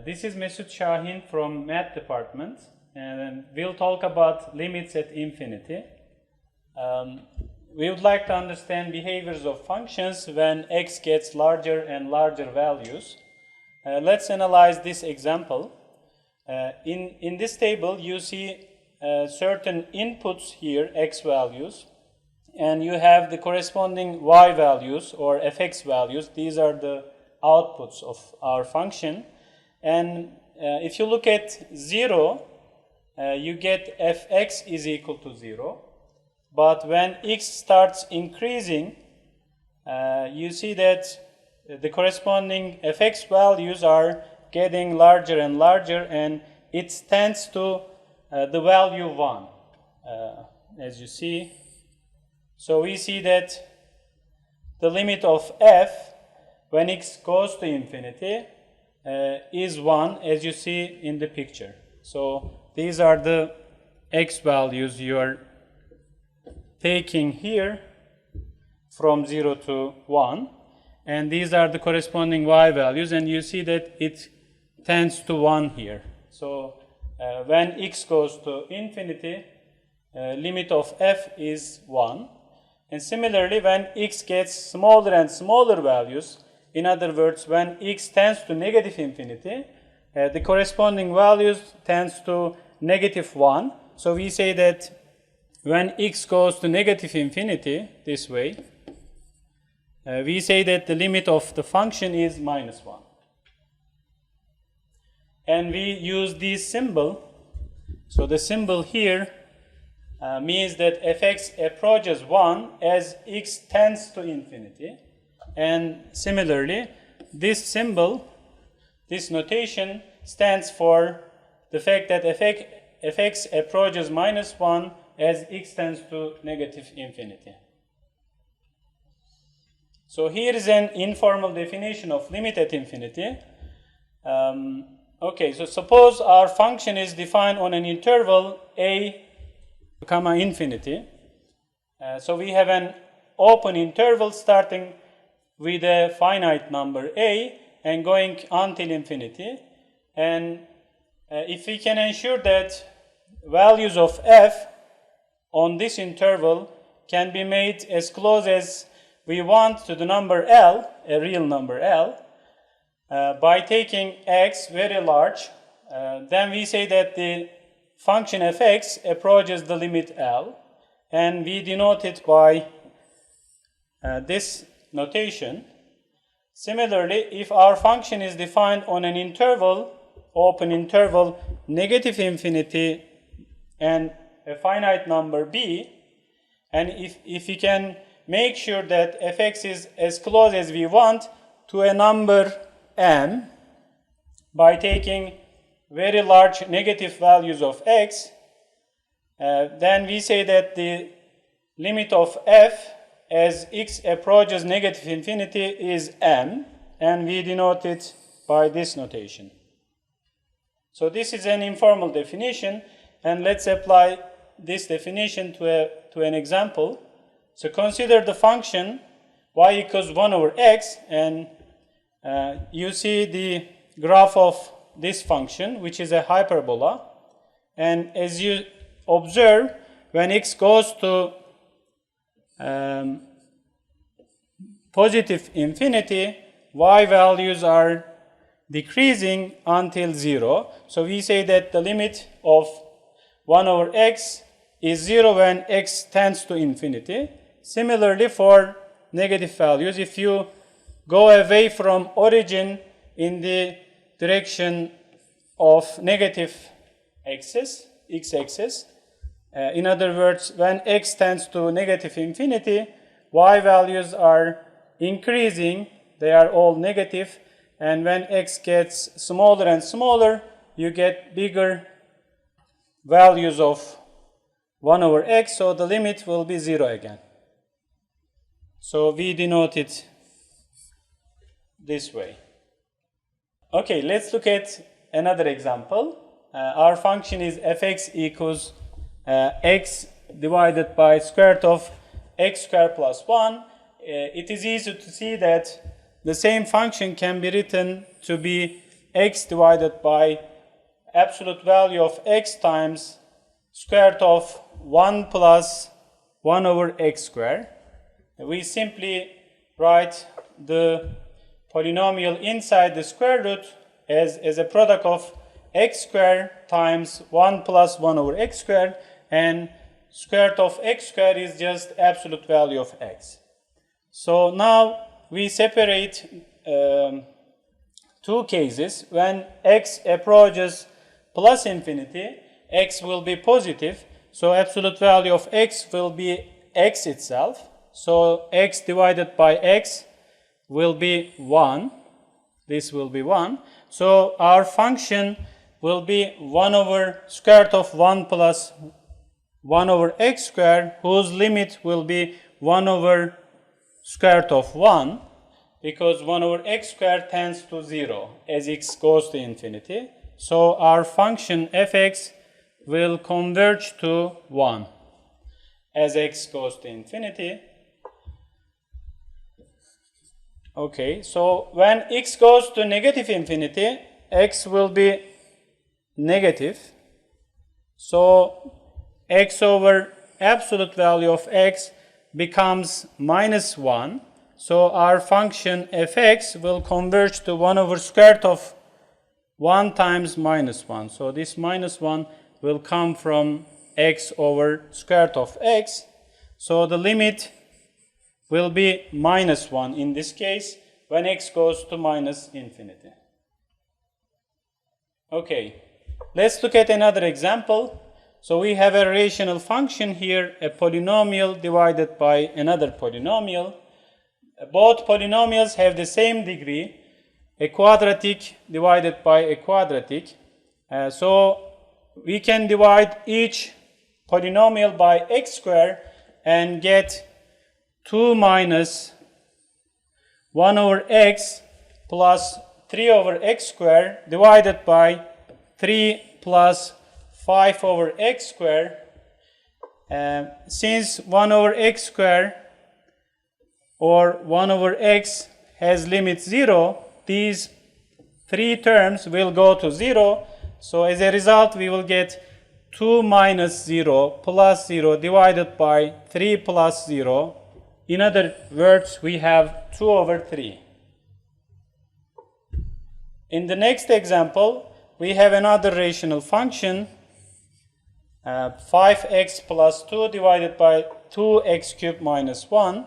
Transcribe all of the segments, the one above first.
This is Mesut Ahin from Math Department, and we'll talk about limits at infinity. We would like to understand behaviors of functions when x gets larger and larger values. Let's analyze this example. In this table, you see certain inputs here, x values, and you have the corresponding y values or fx values. These are the outputs of our function. And if you look at 0, you get fx is equal to 0. But when x starts increasing, you see that the corresponding fx values are getting larger and larger, and it tends to the value 1, as you see. So we see that the limit of f when x goes to infinity is 1, as you see in the picture. So these are the x values you are taking here from 0 to 1, and these are the corresponding y values, and you see that it tends to 1 here. So when x goes to infinity, limit of f is 1. And similarly, when x gets smaller and smaller values, in other words, when x tends to negative infinity, the corresponding values tends to negative 1. So we say that when x goes to negative infinity, this way, we say that the limit of the function is minus 1. And we use this symbol. So the symbol here means that fx approaches 1 as x tends to infinity. And similarly, this symbol, this notation, stands for the fact that fx approaches minus 1 as x tends to negative infinity. So here is an informal definition of limit at infinity. Okay, so suppose our function is defined on an interval a comma infinity. So we have an open interval starting with a finite number a and going until infinity. And if we can ensure that values of f on this interval can be made as close as we want to the number L, a real number L, by taking x very large, then we say that the function fx approaches the limit L, and we denote it by this notation. Similarly, if our function is defined on an interval, open interval, negative infinity, and a finite number b, and if we can make sure that fx is as close as we want to a number m by taking very large negative values of x, then we say that the limit of f as x approaches negative infinity is m, and we denote it by this notation. So this is an informal definition, and let's apply this definition to an example. So consider the function y equals 1 over x, and you see the graph of this function, which is a hyperbola. And as you observe, when x goes to positive infinity, y values are decreasing until 0. So we say that the limit of 1 over x is 0 when x tends to infinity. Similarly, for negative values, if you go away from origin in the direction of negative axis, x-axis, in other words, when x tends to negative infinity, y values are increasing, they are all negative, and when x gets smaller and smaller, you get bigger values of 1 over x, so the limit will be 0 again. So we denote it this way. Okay, let's look at another example. Our function is fx equals x divided by square root of x squared plus 1. It is easy to see that the same function can be written to be x divided by absolute value of x times square root of 1 plus 1 over x squared. We simply write the polynomial inside the square root as a product of x squared times 1 plus 1 over x squared, and square root of x squared is just absolute value of x. So now we separate two cases. When x approaches plus infinity, x will be positive, so absolute value of x will be x itself. So x divided by x will be 1. This will be 1. So our function will be 1 over square root of 1 plus 1 over x squared, whose limit will be 1 over square root of 1, because 1 over x squared tends to 0 as x goes to infinity. So our function fx will converge to 1 as x goes to infinity. Okay, so when x goes to negative infinity, x will be negative. So x over absolute value of x becomes minus 1. So our function fx will converge to 1 over square root of 1 times minus 1. So this minus 1 will come from x over square root of x. So the limit will be minus 1 in this case when x goes to minus infinity. Okay, let's look at another example. So we have a rational function here, a polynomial divided by another polynomial. Both polynomials have the same degree, a quadratic divided by a quadratic. So we can divide each polynomial by x squared and get 2 minus 1 over x plus 3 over x squared divided by 3 plus 5 over x squared. Since 1 over x squared or 1 over x has limit 0, these three terms will go to 0. So as a result, we will get 2 minus 0 plus 0 divided by 3 plus 0. In other words, we have 2 over 3. In the next example, we have another rational function, 5x plus 2 divided by 2x cubed minus 1.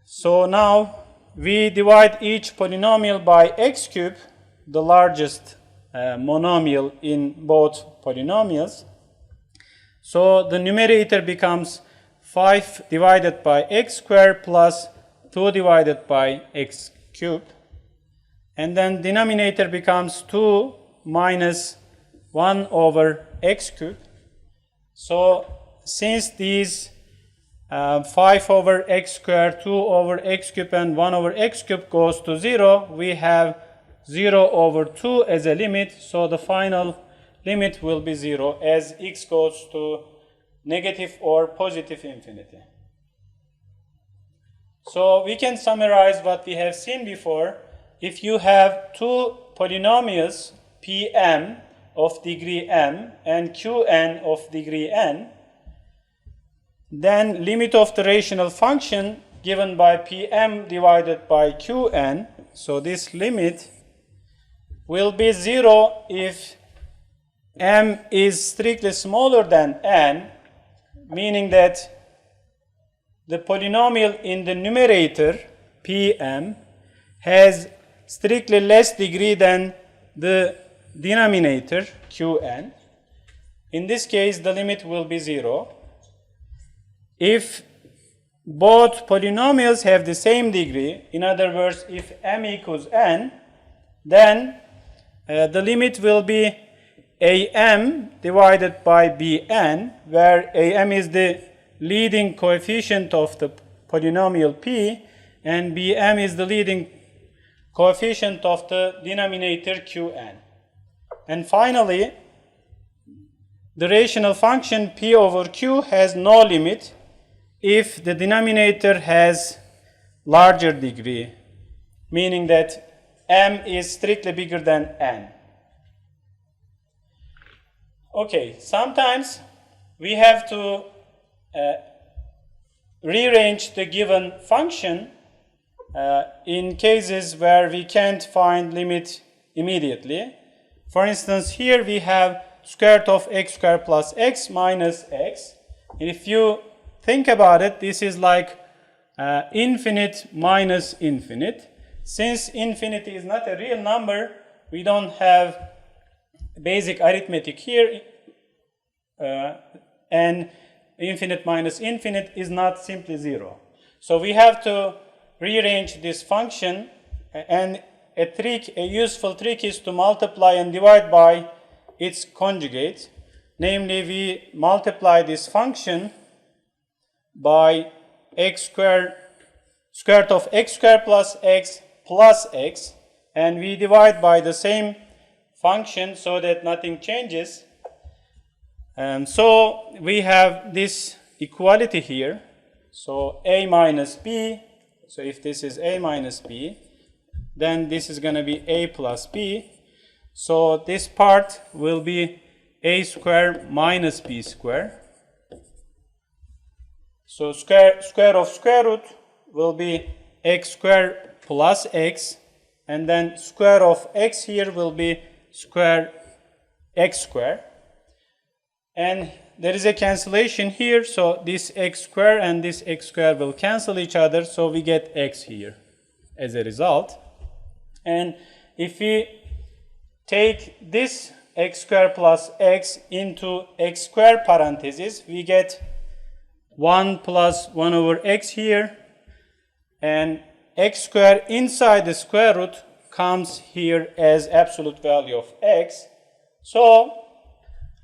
So now we divide each polynomial by x cubed, the largest monomial in both polynomials. So the numerator becomes 5 divided by x squared plus 2 divided by x cubed. And then denominator becomes 2 minus 1 over x cubed. So since these 5 over x squared, 2 over x cubed, and 1 over x cubed goes to 0, we have 0 over 2 as a limit. So the final limit will be 0 as x goes to negative or positive infinity. So we can summarize what we have seen before. If you have two polynomials, Pm of degree m and Qn of degree n, then limit of the rational function given by Pm divided by Qn, so this limit will be 0 if m is strictly smaller than n, meaning that the polynomial in the numerator, Pm, has strictly less degree than the denominator, Qn. In this case, the limit will be 0. If both polynomials have the same degree, in other words, if m equals n, then the limit will be am divided by bn, where am is the leading coefficient of the polynomial p, and bm is the leading coefficient of the denominator qn. And finally, the rational function p over q has no limit if the denominator has larger degree, meaning that m is strictly bigger than n. Okay, sometimes we have to rearrange the given function in cases where we can't find limit immediately. For instance, here we have square root of x squared plus x minus x. And if you think about it, this is like infinite minus infinite. Since infinity is not a real number, we don't have basic arithmetic here, and infinite minus infinite is not simply 0. So we have to rearrange this function, and a useful trick is to multiply and divide by its conjugate. Namely, we multiply this function by square root of x squared plus x, and we divide by the same function so that nothing changes. And so we have this equality here. So a minus b, so if this is a minus b, then this is going to be a plus b. So this part will be a squared minus b squared. So square of square root will be x squared plus x, and then square of x here will be square x squared. And there is a cancellation here, so this x squared and this x squared will cancel each other, so we get x here as a result. And if we take this x squared plus x into x squared parentheses, we get 1 plus 1 over x here, and x squared inside the square root comes here as absolute value of x. So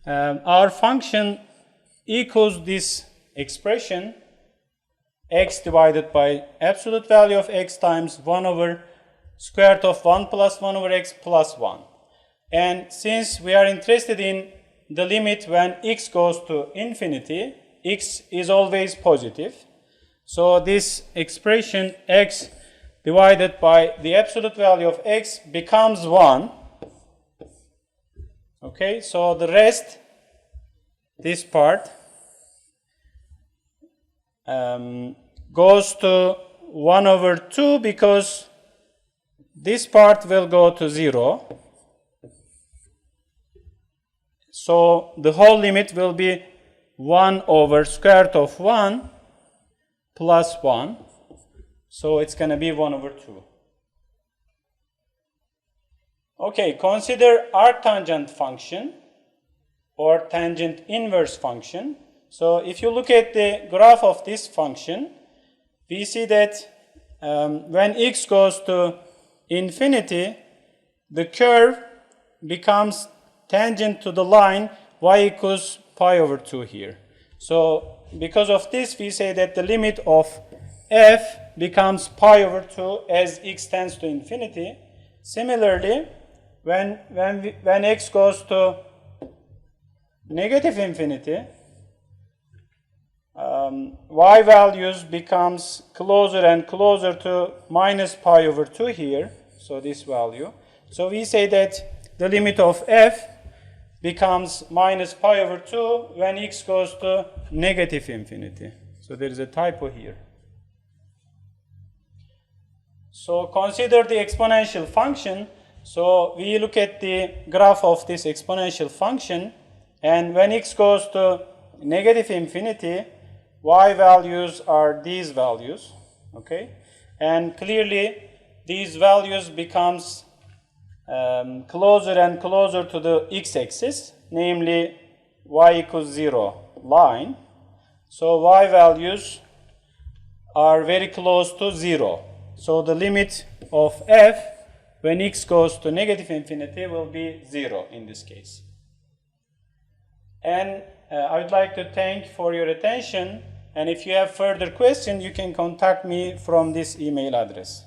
our function equals this expression, x divided by absolute value of x times 1 over square root of 1 plus 1 over x plus 1. And since we are interested in the limit when x goes to infinity, x is always positive. So this expression x divided by the absolute value of x becomes 1. Okay, so the rest, this part, goes to 1 over 2 because this part will go to 0. So the whole limit will be 1 over square root of 1 plus 1. So it's going to be 1 over 2. Okay, consider arctangent function or tangent inverse function. So if you look at the graph of this function, we see that when x goes to infinity, the curve becomes tangent to the line y equals pi over 2 here. So because of this, we say that the limit of f becomes pi over 2 as x tends to infinity. Similarly, when x goes to negative infinity, y values becomes closer and closer to minus pi over 2 here, so this value. So we say that the limit of f becomes minus pi over 2 when x goes to negative infinity. So there is a typo here. So consider the exponential function. So we look at the graph of this exponential function, and when x goes to negative infinity, y values are these values, okay? And clearly these values becomes closer and closer to the x-axis, namely y equals 0 line. So y values are very close to 0. So the limit of f when x goes to negative infinity will be 0 in this case. And I would like to thank for your attention, and if you have further questions, you can contact me from this email address.